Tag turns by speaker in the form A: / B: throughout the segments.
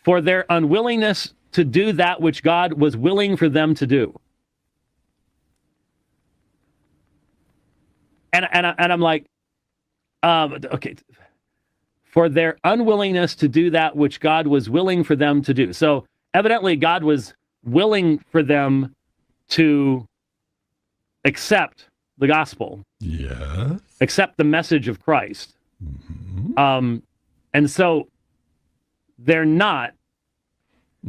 A: for their unwillingness to do that which God was willing for them to do. And I'm like, okay, for their unwillingness to do that which God was willing for them to do. So evidently God was willing for them to accept the gospel.
B: Yes.
A: Accept the message of Christ.
B: Mm-hmm.
A: And so they're not.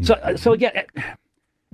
A: So again,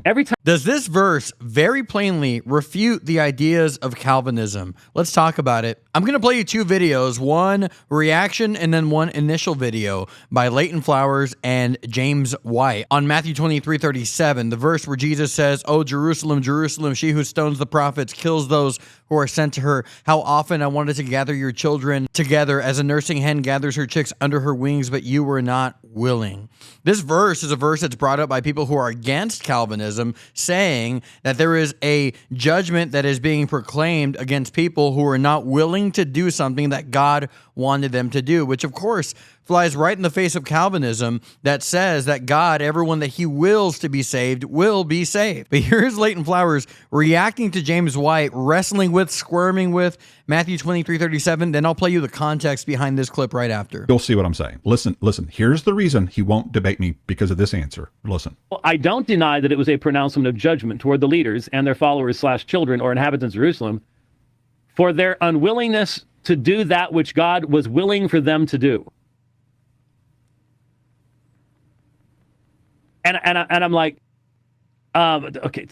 A: every time.
C: Does this verse very plainly refute the ideas of Calvinism? Let's talk about it. I'm going to play you two videos, one reaction and then one initial video by Leighton Flowers and James White on Matthew 23:37, the verse where Jesus says, "Oh, Jerusalem, Jerusalem, she who stones the prophets, kills those who are sent to her. How often I wanted to gather your children together as a nursing hen gathers her chicks under her wings, but you were not willing." This verse is a verse that's brought up by people who are against Calvinism, saying that there is a judgment that is being proclaimed against people who are not willing to do something that God wanted them to do, which of course flies right in the face of Calvinism that says that God, everyone that he wills to be saved, will be saved. But here's Leighton Flowers reacting to James White, wrestling with, squirming with Matthew 23:37. Then I'll play you the context behind this clip right after.
B: You'll see what I'm saying. Listen. Here's the reason he won't debate me, because of this answer. Listen.
A: Well, I don't deny that it was a pronouncement of judgment toward the leaders and their followers / children or inhabitants of Jerusalem for their unwillingness to do that which God was willing for them to do. And I'm like, okay.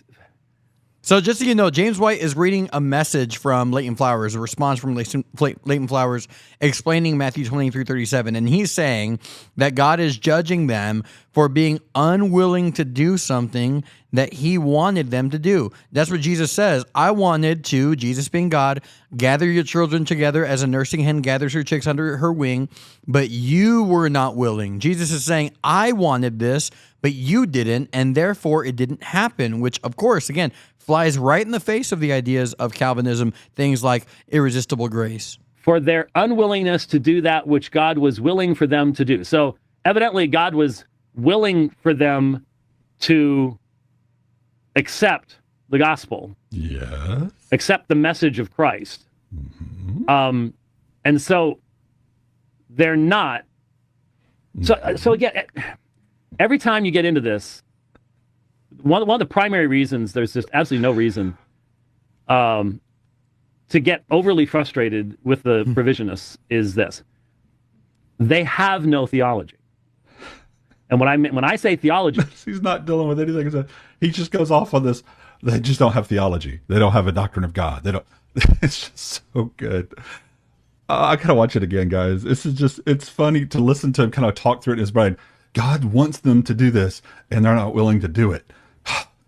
C: So just so you know, James White is reading a message from Leighton Flowers, a response from Leighton Flowers explaining Matthew 23:37. And he's saying that God is judging them for being unwilling to do something that he wanted them to do. That's what Jesus says. I wanted to, Jesus being God, gather your children together as a nursing hen gathers her chicks under her wing, but you were not willing. Jesus is saying, I wanted this, but you didn't, and therefore it didn't happen, which, of course, again, flies right in the face of the ideas of Calvinism, things like irresistible grace.
A: For their unwillingness to do that which God was willing for them to do. So evidently God was willing for them to accept the gospel.
B: Yes.
A: Accept the message of Christ.
B: Mm-hmm.
A: And so they're not. So again, every time you get into this, one of the primary reasons, there's just absolutely no reason to get overly frustrated with the provisionists is this. They have no theology. And when I say theology,
B: he's not dealing with anything. He just goes off on this. They just don't have theology. They don't have a doctrine of God. They don't. It's just so good. I gotta watch it again, guys. This is just—it's funny to listen to him kind of talk through it in his brain. God wants them to do this, and they're not willing to do it.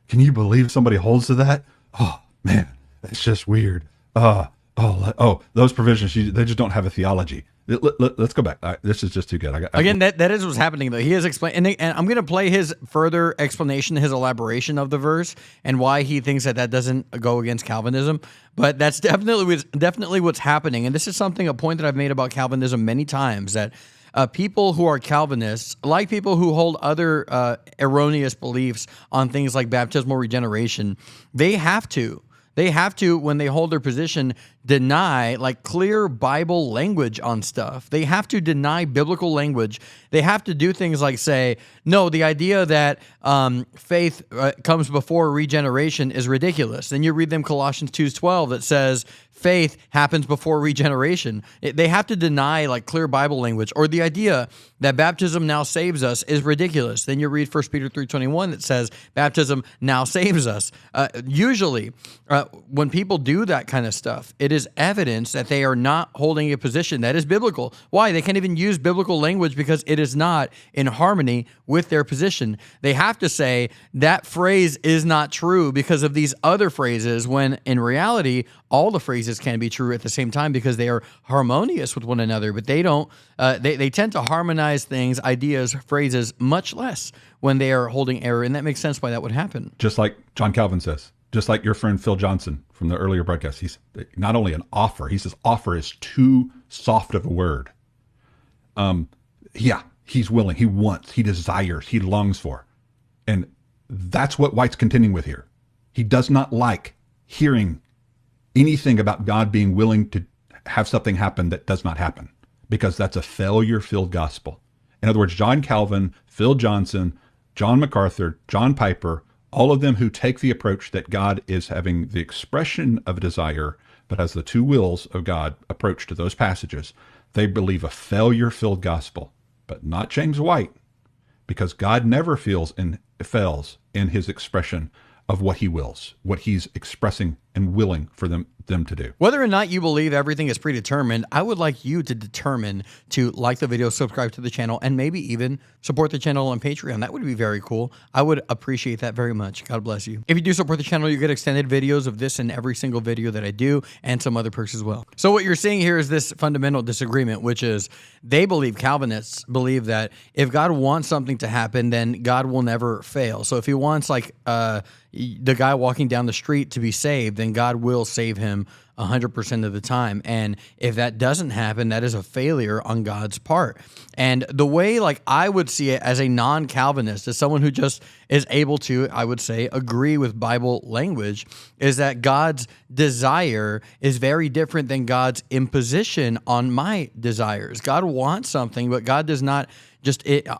B: Can you believe somebody holds to that? Oh man, it's just weird. Those provisions, they just don't have a theology. Let's go back. This is just too good.
C: Again, that is what's happening, though. He has explained, and I'm going to play his further explanation, his elaboration of the verse, and why he thinks that doesn't go against Calvinism. But that's definitely what's happening. And this is a point that I've made about Calvinism many times, that people who are Calvinists, like people who hold other erroneous beliefs on things like baptismal regeneration, they have to, when they hold their position, deny like clear Bible language on stuff. They have to deny biblical language. They have to do things like say, no, the idea that faith comes before regeneration is ridiculous. Then you read them Colossians 2:12 that says faith happens before regeneration. They have to deny like clear Bible language, or the idea that baptism now saves us is ridiculous. Then you read 1 Peter 3:21 that says baptism now saves us. Usually, when people do that kind of stuff, it is evidence that they are not holding a position that is biblical. Why? They can't even use biblical language because it is not in harmony with their position. They have to say that phrase is not true because of these other phrases, when in reality, all the phrases can be true at the same time because they are harmonious with one another, but they don't. They tend to harmonize things, ideas, phrases much less when they are holding error, and that makes sense why that would happen.
B: Just like John Calvin says, just like your friend Phil Johnson from the earlier broadcast, he's not only an offer, he says offer is too soft of a word. he's willing, he wants, he desires, he longs for. And that's what White's contending with here. He does not like hearing anything about God being willing to have something happen that does not happen, because that's a failure-filled gospel. In other words, John Calvin, Phil Johnson, John MacArthur, John Piper, all of them who take the approach that God is having the expression of a desire, but has the two wills of God approach to those passages, they believe a failure-filled gospel, but not James White, because God never fails in his expression of what he wills, what he's expressing and willing for them to do.
C: Whether or not you believe everything is predetermined, I would like you to determine to like the video, subscribe to the channel, and maybe even support the channel on Patreon. That would be very cool. I would appreciate that very much. God bless you. If you do support the channel, you get extended videos of this and every single video that I do, and some other perks as well. So what you're seeing here is this fundamental disagreement, which is Calvinists believe that if God wants something to happen, then God will never fail. So if he wants the guy walking down the street to be saved, then God will save him 100% of the time. And if that doesn't happen, that is a failure on God's part. And the way I would see it as a non-Calvinist, as someone who just is able to, I would say, agree with Bible language, is that God's desire is very different than God's imposition on my desires. God wants something, but God does not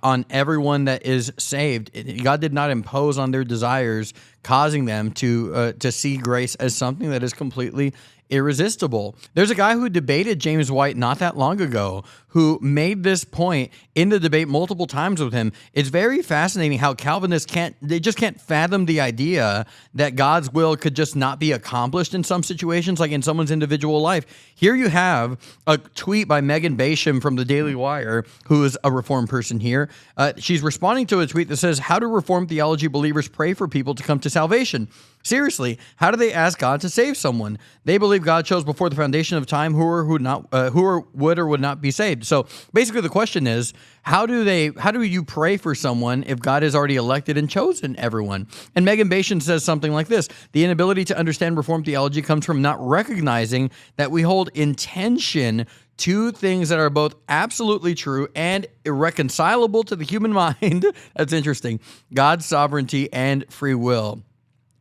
C: on everyone that is saved. God did not impose on their desires, causing them to see grace as something that is completely irresistible. There's a guy who debated James White not that long ago who made this point in the debate multiple times with him. It's very fascinating how Calvinists can't fathom the idea that God's will could just not be accomplished in some situations, like in someone's individual life. Here you have a tweet by Megan Basham from the Daily Wire, who is a Reformed person here. She's responding to a tweet that says, "How do Reformed theology believers pray for people to come to salvation? Seriously, how do they ask God to save someone? They believe God chose before the foundation of time who would or would not be saved." So basically the question is, how do you pray for someone if God has already elected and chosen everyone? And Megan Basham says something like this: "The inability to understand Reformed theology comes from not recognizing that we hold in tension two things that are both absolutely true and irreconcilable to the human mind." That's interesting. God's sovereignty and free will.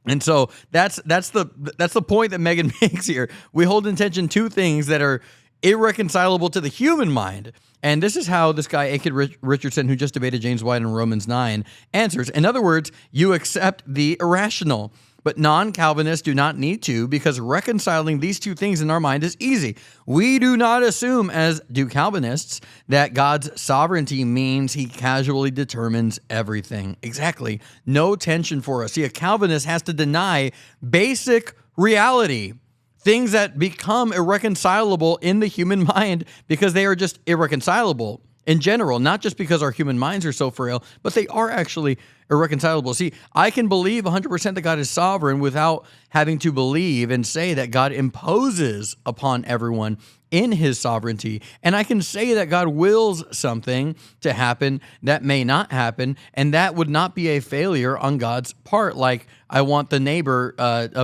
C: And so that's the point that Megan makes here. We hold in tension two things that are irreconcilable to the human mind. And this is how this guy, Akid Richardson, who just debated James White in Romans 9, answers. In other words, you accept the irrational. But non-Calvinists do not need to, because reconciling these two things in our mind is easy. We do not assume, as do Calvinists, that God's sovereignty means he casually determines everything. Exactly. No tension for us. See, a Calvinist has to deny basic reality, things that become irreconcilable in the human mind because they are just irreconcilable in general, not just because our human minds are so frail, but they are actually irreconcilable. See, I can believe 100% that God is sovereign without having to believe and say that God imposes upon everyone in his sovereignty. And I can say that God wills something to happen that may not happen, and that would not be a failure on God's part. Like, I want the neighbor,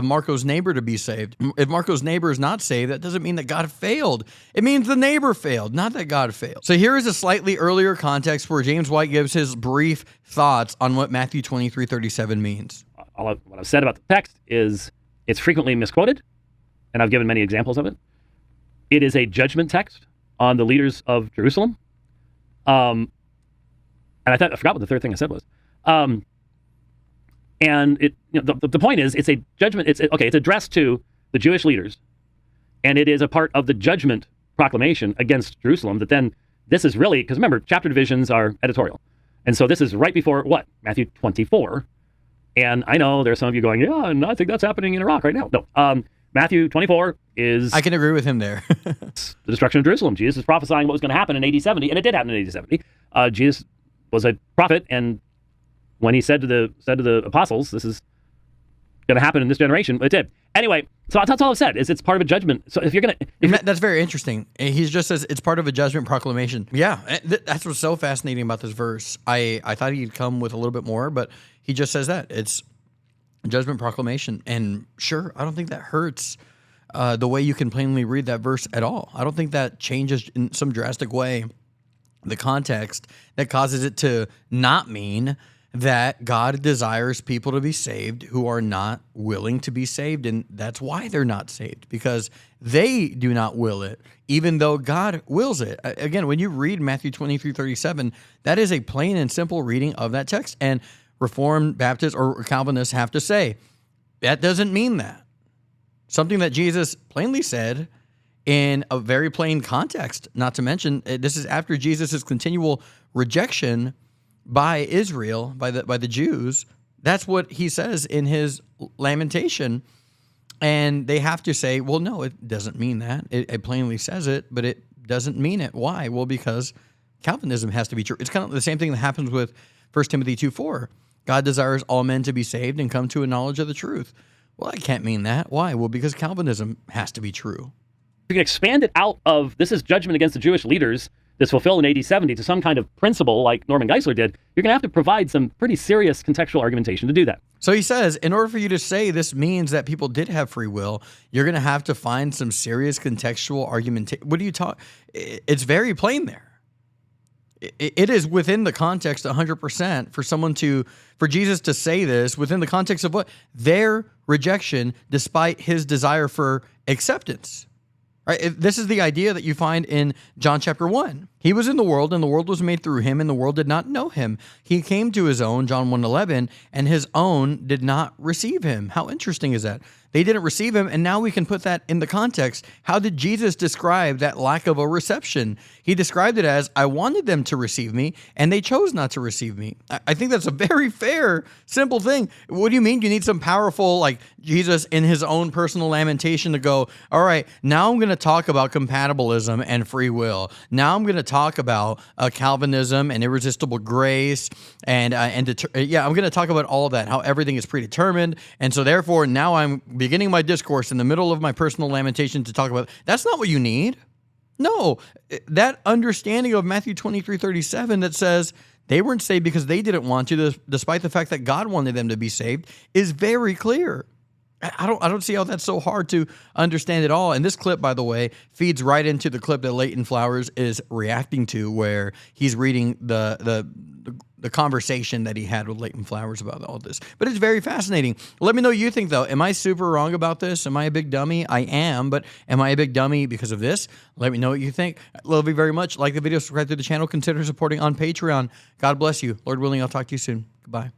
C: Marco's neighbor, to be saved. If Marco's neighbor is not saved, that doesn't mean that God failed. It means the neighbor failed, not that God failed. So here is a slightly earlier context where James White gives his brief thoughts on what Matthew 23:37 means.
A: What I've said about the text is it's frequently misquoted, and I've given many examples of it. It is a judgment text on the leaders of Jerusalem. And I forgot what the third thing I said was. And the point is, it's a judgment. It's addressed to the Jewish leaders, and it is a part of the judgment proclamation against Jerusalem. That then this is really, because remember, chapter divisions are editorial, and so this is right before what? Matthew 24. And I know there's some of you going, yeah, and I think that's happening in Iraq right now. No, Matthew 24 is...
C: I can agree with him there.
A: the destruction of Jerusalem. Jesus is prophesying what was going to happen in AD 70, and it did happen in AD 70. Jesus was a prophet, and when he said to the apostles, this is going to happen in this generation, it did. Anyway, so that's all I've said, is it's part of a judgment. So if you're going to...
C: That's very interesting. He just says it's part of a judgment proclamation. Yeah, that's what's so fascinating about this verse. I thought he'd come with a little bit more, but he just says that. It's judgment proclamation. And sure, I don't think that hurts the way you can plainly read that verse at all. I don't think that changes in some drastic way the context that causes it to not mean that God desires people to be saved who are not willing to be saved. And that's why they're not saved, because they do not will it, even though God wills it. Again, when you read Matthew 23:37, that is a plain and simple reading of that text. And Reformed Baptists or Calvinists have to say, that doesn't mean that. Something that Jesus plainly said in a very plain context, not to mention, this is after Jesus' continual rejection by Israel, by the Jews. That's what he says in his lamentation. And they have to say, well, no, it doesn't mean that. It plainly says it, but it doesn't mean it. Why? Well, because Calvinism has to be true. It's kind of the same thing that happens with 1 Timothy 2:4. God desires all men to be saved and come to a knowledge of the truth. Well, that can't mean that. Why? Well, because Calvinism has to be true.
A: You can expand it out of, this is judgment against the Jewish leaders that's fulfilled in AD 70 to some kind of principle like Norman Geisler did. You're going to have to provide some pretty serious contextual argumentation to do that.
C: So he says, in order for you to say this means that people did have free will, you're going to have to find some serious contextual argumentation. What do you talk? It's very plain there. It is within the context 100% for Jesus to say this within the context of what? Their rejection despite his desire for acceptance. Right? This is the idea that you find in John chapter 1. He was in the world, and the world was made through him, and the world did not know him. He came to his own, John 1:11, and his own did not receive him. How interesting is that? They didn't receive him, and now we can put that in the context. How did Jesus describe that lack of a reception? He described it as, I wanted them to receive me, and they chose not to receive me. I think that's a very fair, simple thing. What do you mean? You need some powerful, like Jesus in his own personal lamentation to go, all right, now I'm going to talk about compatibilism and free will. Now I'm going to talk about Calvinism and irresistible grace, and I'm going to talk about all of that, how everything is predetermined, and so therefore now I'm beginning my discourse in the middle of my personal lamentation to talk about. That's not what you need. No, that understanding of Matthew 23:37 that says they weren't saved because they didn't want to, despite the fact that God wanted them to be saved, is very clear. I don't see how that's so hard to understand at all. And this clip, by the way, feeds right into the clip that Leighton Flowers is reacting to, where he's reading the conversation that he had with Leighton Flowers about all this. But it's very fascinating. Let me know what you think, though. Am I super wrong about this? Am I a big dummy? I am, but am I a big dummy because of this? Let me know what you think. I love you very much. Like the video, subscribe to the channel, consider supporting on Patreon. God bless you. Lord willing, I'll talk to you soon. Goodbye.